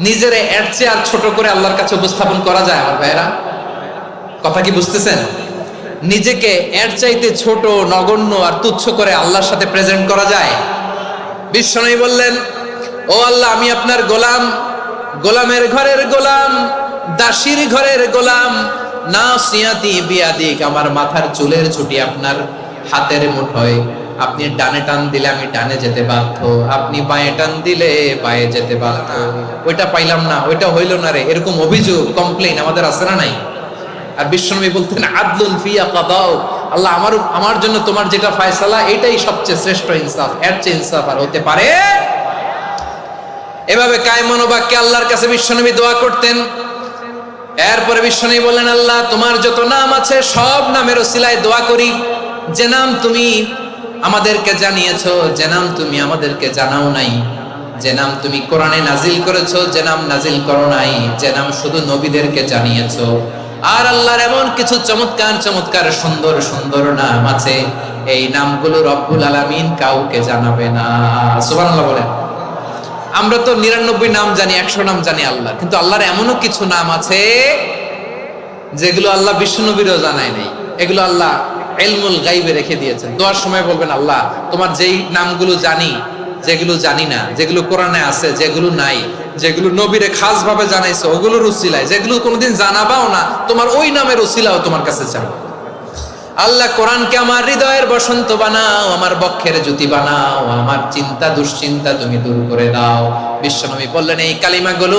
নিজেরে এর চেয়ে আর ছোট করে আল্লাহর কাছে উপস্থাপন করা যায় আমার ভাইয়েরা? কথা কি বুঝতেছেন? নিজেকে এর চাইতে ছোট, নগণ্য আর তুচ্ছ করে আল্লাহর সাথে প্রেজেন্ট করা যায়? বিশ্বনবী বললেন, ও আল্লাহ, আমি আপনার গোলাম, গোলামের ঘরের গোলাম, দাসীর ঘরের গোলাম। নাসিয়াতি বিয়াদিক, আমার মাথার চুলের ছুটি আপনার হাতের মুঠোয়। আপনি ডানে টান দিলে আমি ডানে যেতে বাধ্য, আপনি বাঁয়ে টান দিলে বাঁয়ে যেতে বাধ্য। ওইটা পাইলাম না, ওইটা হইল না রে, এরকম অভিযোগ, কমপ্লেইন আমাদের আছে না নাই? আর বিশ্বনবী বলতেন, আদলুন ফিয়া কাদাও, আল্লাহ আমার জন্য তোমার যেটা ফয়সালা এটাই সবচেয়ে শ্রেষ্ঠ ইনসাফ, এর চেয়ে ইনসাফ আর হতে পারে? এভাবে কায়মনোবাক্যে আল্লাহর কাছে বিশ্বনবী দোয়া করতেন। এরপরে বিশ্বনবী বললেন, আল্লাহ, তোমার যত নাম আছে সব নামের ওসিলায় দোয়া করি, যে নাম তুমি আমাদেরকে জানিয়েছো, যে নাম তুমি আমাদেরকে জানাও নাই, যে নাম তুমি কোরআনে নাজিল করেছো, যে নাম নাজিল করো নাই, যে নাম শুধু নবীদেরকে জানিয়েছো। আর আল্লাহর এমন কিছু চমৎকার চমৎকার সুন্দর সুন্দর নাম আছে, এই নামগুলো রব্বুল আলামিন কাউকে জানাবে না। সুবহানাল্লাহ বলেন। আমরা তো 99 নাম জানি, 100 নাম জানি আল্লাহ, কিন্তু আল্লাহর এমনও কিছু নাম আছে যেগুলো আল্লাহ বিশ্বনবীরও জানায় নাই। এগুলো আল্লাহ ইলমুল গায়বে রেখে দিয়েছেন। দোয়ার সময় বলবেন, আল্লাহ, তোমার যেই নামগুলো জানি, যেগুলো জানি না, যেগুলো কোরআনে আছে, যেগুলো নাই, যেগুলো নবীরে খাস ভাবে জানাইছো ওগুলোর উসিলায়, যেগুলো কোনোদিন জানাবাও না, তোমার ওই নামের উসিলাও তোমার কাছে চাও। আল্লাহ, কোরআনকে আমার হৃদয়ের বসন্ত বানাও, আমার বক্ষের জ্যোতি বানাও, আমার চিন্তা দুশ্চিন্তা তুমি দূর করে দাও। বিশ্বনবী বললেন, এই কালিমাগুলো,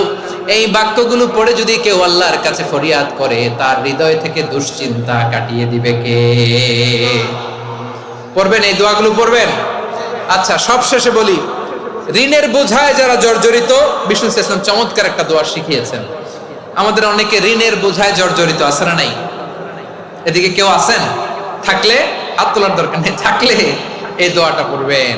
এই বাক্যগুলো পড়ে যদি কেউ আল্লাহর কাছে ফরিয়াদ করে, তার হৃদয় থেকে দুশ্চিন্তা কাটিয়ে দিবে কে? পড়বেন, এই দোয়াগুলো পড়বেন। আচ্ছা, সব শেষে বলি, ঋণের বোঝায় যারা জর্জরিত, বিষ্ণু ইসলাম চমৎকার একটা দোয়া শিখিয়েছেন। আমাদের অনেকে ঋণের বোঝায় জর্জরিত, আছে না নাই? এদিকে কেউ আছেন? থাকলে হাত তোলার দরকার নেই, থাকলে এই দোয়াটা পড়বেন।